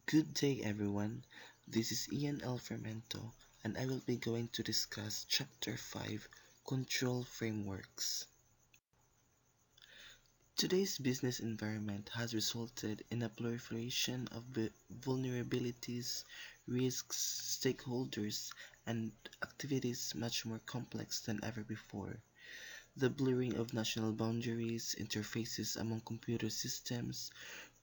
Good day, everyone. This is Ian L. Fermento, and I will be going to discuss Chapter 5 Control Frameworks. Today's business environment has resulted in a proliferation of vulnerabilities, risks, stakeholders, and activities much more complex than ever before. The blurring of national boundaries, interfaces among computer systems,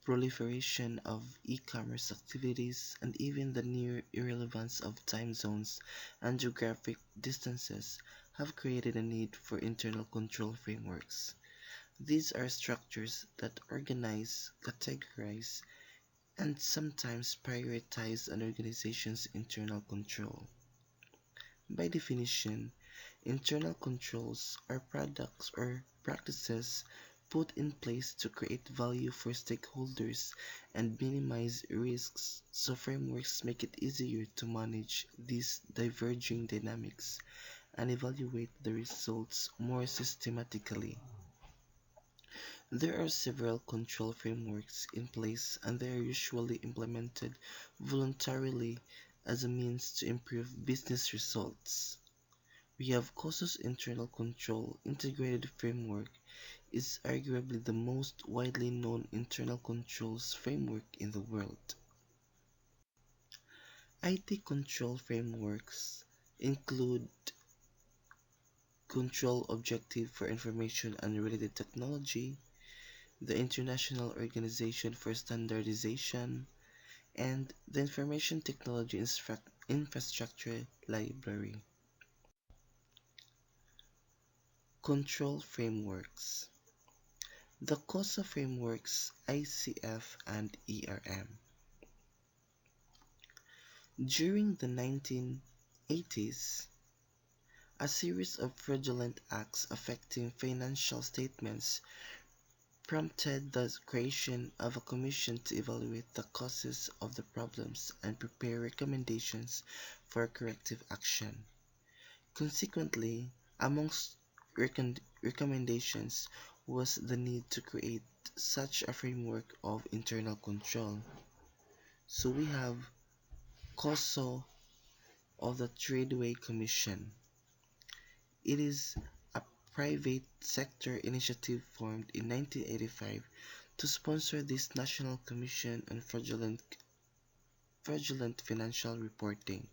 proliferation of e-commerce activities, and even the near irrelevance of time zones and geographic distances have created a need for internal control frameworks. These are structures that organize, categorize, and sometimes prioritize an organization's internal control. By definition, internal controls are products or practices put in place to create value for stakeholders and minimize risks, so frameworks make it easier to manage these diverging dynamics and evaluate the results more systematically. There are several control frameworks in place, and they are usually implemented voluntarily as a means to improve business results. We have COSO's internal control integrated framework is arguably the most widely known internal controls framework in the world. IT control frameworks include Control Objective for Information and Related Technology, the International Organization for Standardization, and the Information Technology Infrastructure Library. Control Frameworks. The COSA frameworks ICF and ERM. During the 1980s, a series of fraudulent acts affecting financial statements prompted the creation of a commission to evaluate the causes of the problems and prepare recommendations for corrective action. Consequently, amongst recommendations was the need to create such a framework of internal control. So we have COSO of the Tradeway Commission. It is a private sector initiative formed in 1985 to sponsor this National Commission on Fraudulent Financial Reporting.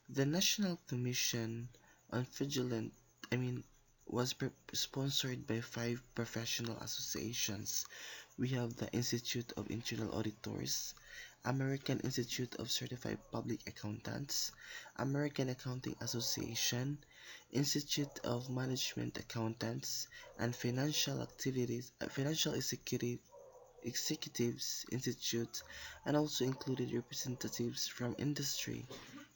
The National Commission on Fraudulent, I mean, was sponsored by five professional associations. We have the Institute of Internal Auditors, American Institute of Certified Public Accountants, American Accounting Association, Institute of Management Accountants, and Financial Executives Institute, and also included representatives from industry,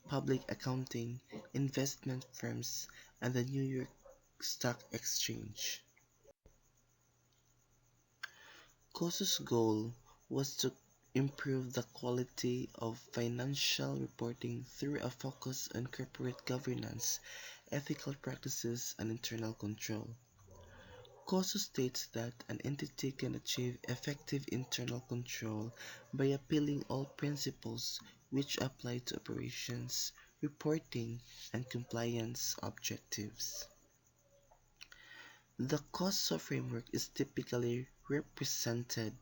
public accounting, investment firms, and the New York Stock Exchange. COSO's goal was to improve the quality of financial reporting through a focus on corporate governance, ethical practices, and internal control. COSO states that an entity can achieve effective internal control by appealing all principles which apply to operations, reporting, and compliance objectives. The COSO framework is typically represented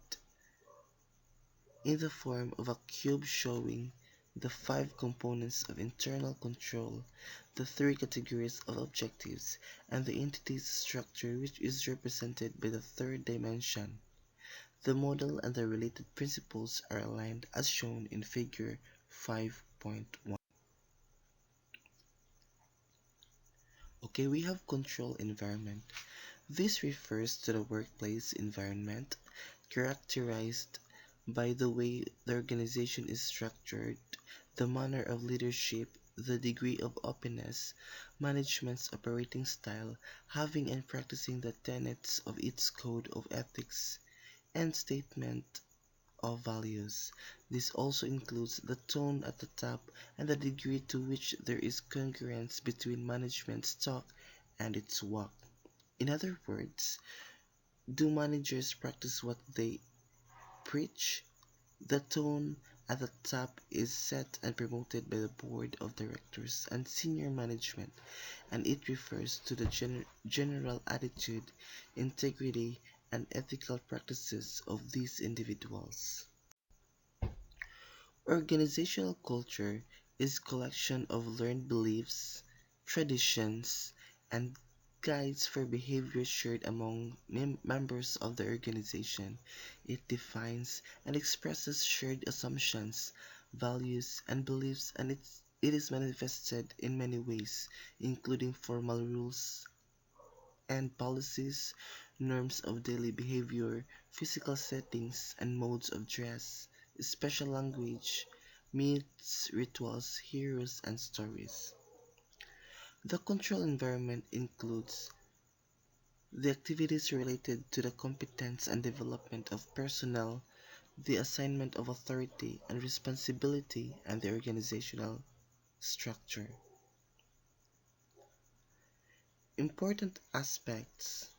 in the form of a cube showing the five components of internal control, the three categories of objectives, and the entity's structure, which is represented by the third dimension. The model and the related principles are aligned as shown in Figure 5.1. Okay, we have control environment. This refers to the workplace environment characterized by the way the organization is structured, the manner of leadership, the degree of openness, management's operating style, having and practicing the tenets of its code of ethics, and statement of values. This also includes the tone at the top and the degree to which there is congruence between management's talk and its walk. In other words, do managers practice what they preach? The tone at the top is set and promoted by the board of directors and senior management, and it refers to the general attitude, integrity, and ethical practices of these individuals. Organizational culture is a collection of learned beliefs, traditions, and guides for behavior shared among members of the organization. It defines and expresses shared assumptions, values, and beliefs, and it is manifested in many ways, including formal rules and policies, norms of daily behavior, physical settings and modes of dress, special language, myths, rituals, heroes, and stories. The control environment includes the activities related to the competence and development of personnel, the assignment of authority and responsibility, and the organizational structure. Important aspects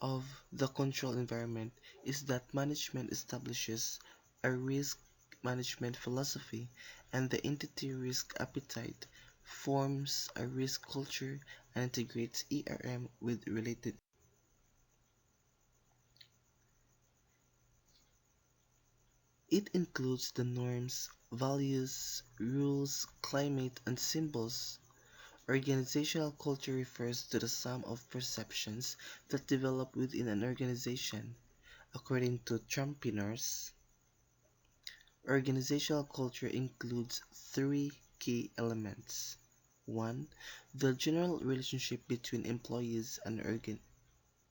of the control environment is that management establishes a risk management philosophy, and the entity risk appetite forms a risk culture and integrates ERM with related. It includes the norms, values, rules, climate, and symbols. Organizational culture refers to the sum of perceptions that develop within an organization. According to Championers, organizational culture includes three key elements. 1. The general relationship between employees and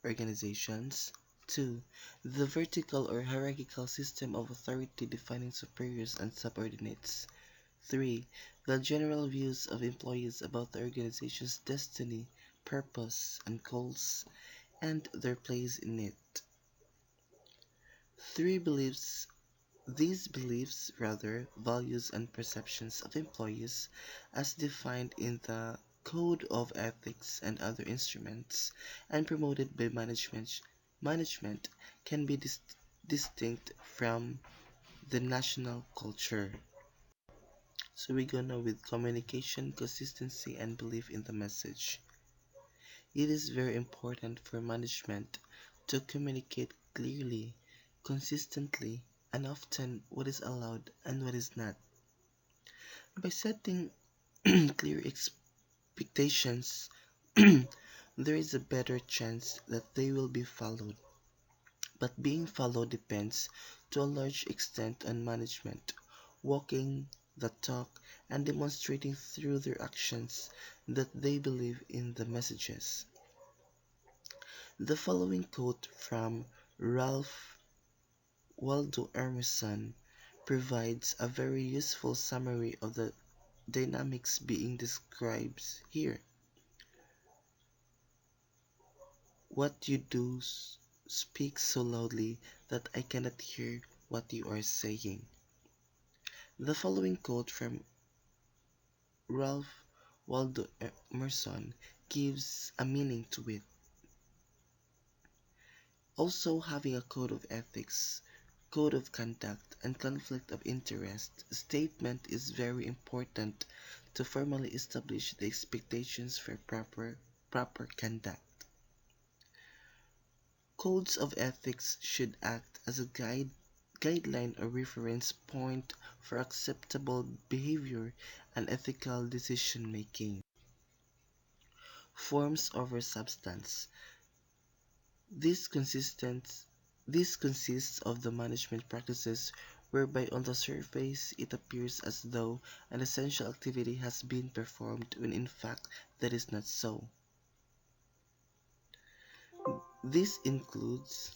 organizations. 2. The vertical or hierarchical system of authority defining superiors and subordinates. 3. The general views of employees about the organization's destiny, purpose, and goals, and their place in it. 3. Beliefs These beliefs, rather, values and perceptions of employees, as defined in the Code of Ethics and other instruments, and promoted by management can be distinct from the national culture. So we go now with communication, consistency, and belief in the message. It is very important for management to communicate clearly, consistently, and often what is allowed and what is not. By setting clear expectations, there is a better chance that they will be followed. But being followed depends to a large extent on management, walking the talk and demonstrating through their actions that they believe in the messages. The following quote from Ralph Waldo Emerson provides a very useful summary of the dynamics being described here. What you do speaks so loudly that I cannot hear what you are saying. The following quote from Ralph Waldo Emerson gives a meaning to it. Also, having a code of ethics, code of conduct, and conflict of interest statement is very important to formally establish the expectations for proper conduct. Codes of ethics should act as a guideline or reference point for acceptable behavior and ethical decision making. Forms over substance. This consists this consists of the management practices whereby on the surface it appears as though an essential activity has been performed when in fact that is not so. This includes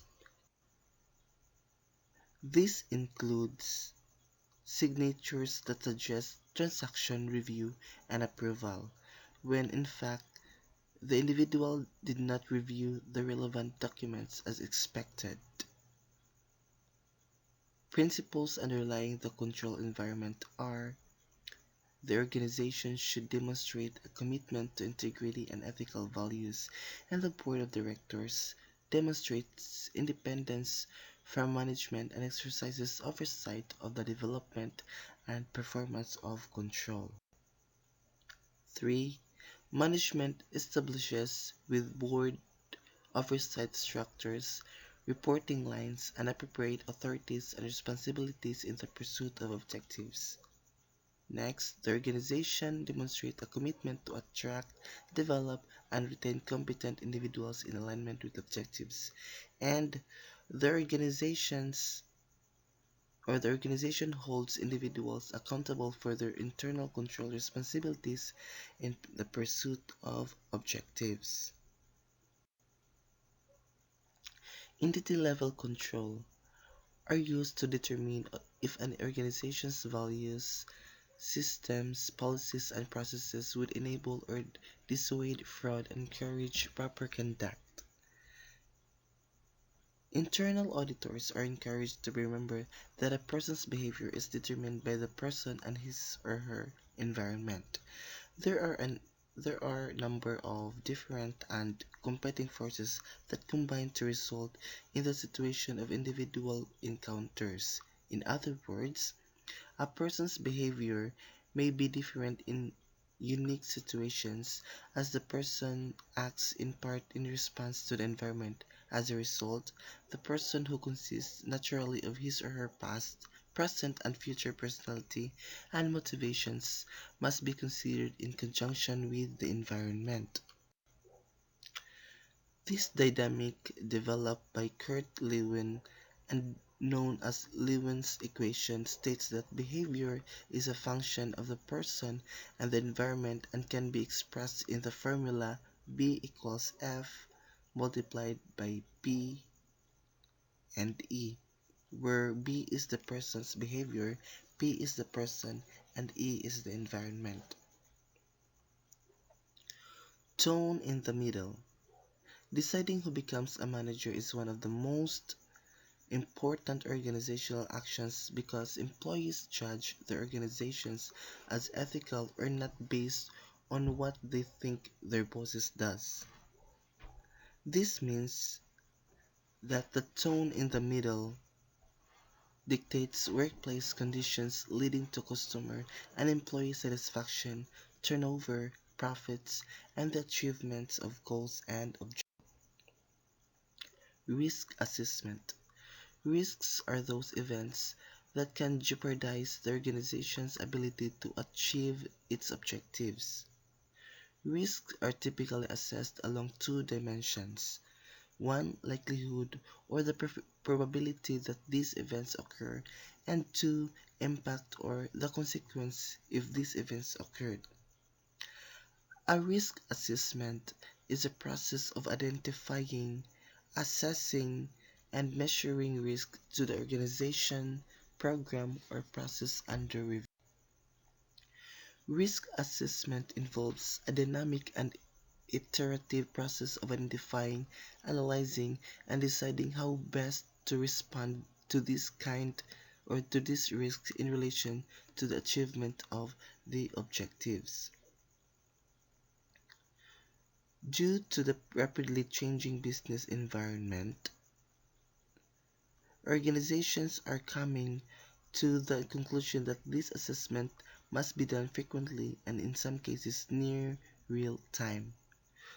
this includes signatures that suggest transaction review and approval, when in fact the individual did not review the relevant documents as expected. Principles underlying the control environment are: the organization should demonstrate a commitment to integrity and ethical values, and the board of directors demonstrates independence from management and exercises oversight of the development and performance of control. 3. Management establishes with board oversight structures, reporting lines, and appropriate authorities and responsibilities in the pursuit of objectives. Next, the organization demonstrates a commitment to attract, develop, and retain competent individuals in alignment with objectives. And the organizations the organization holds individuals accountable for their internal control responsibilities in the pursuit of objectives. Entity-level control are used to determine if an organization's values, systems, policies, and processes would enable or dissuade fraud and encourage proper conduct. Internal auditors are encouraged to remember that a person's behavior is determined by the person and his or her environment. There are a number of different and competing forces that combine to result in the situation of individual encounters. In other words, a person's behavior may be different in unique situations as the person acts in part in response to the environment. As a result, the person who consists naturally of his or her past, present, and future personality and motivations must be considered in conjunction with the environment. This dynamic, developed by Kurt Lewin and known as Lewin's equation, states that behavior is a function of the person and the environment and can be expressed in the formula B equals F multiplied by P and E, where B is the person's behavior, P is the person, and E is the environment. Tone in the middle. Deciding who becomes a manager is one of the most important organizational actions because employees judge their organizations as ethical or not based on what they think their bosses does. This means that the tone in the middle dictates workplace conditions leading to customer and employee satisfaction, turnover, profits, and the achievements of goals and objectives. Risk assessment. Risks are those events that can jeopardize the organization's ability to achieve its objectives. Risks are typically assessed along two dimensions. One, likelihood or the probability that these events occur, and two, impact or the consequence if these events occurred. A risk assessment is a process of identifying, assessing, and measuring risk to the organization, program, or process under review. Risk assessment involves a dynamic and iterative process of identifying, analyzing, and deciding how best to respond to this kind or to these risks in relation to the achievement of the objectives. Due to the rapidly changing business environment, organizations are coming to the conclusion that this assessment must be done frequently and in some cases near real time.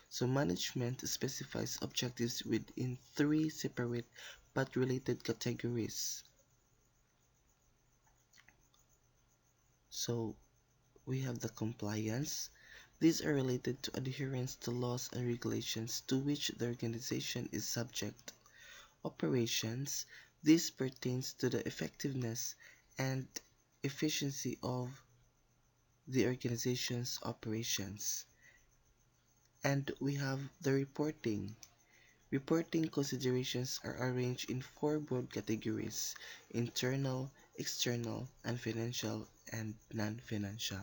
So management specifies objectives within three separate but related categories. So we have the compliance. These are related to adherence to laws and regulations to which the organization is subject. Operations. This pertains to the effectiveness and efficiency of the organization's operations. And we have the reporting. Reporting considerations are arranged in four broad categories: internal, external, and financial and non-financial.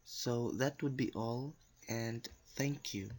So that would be all, and thank you.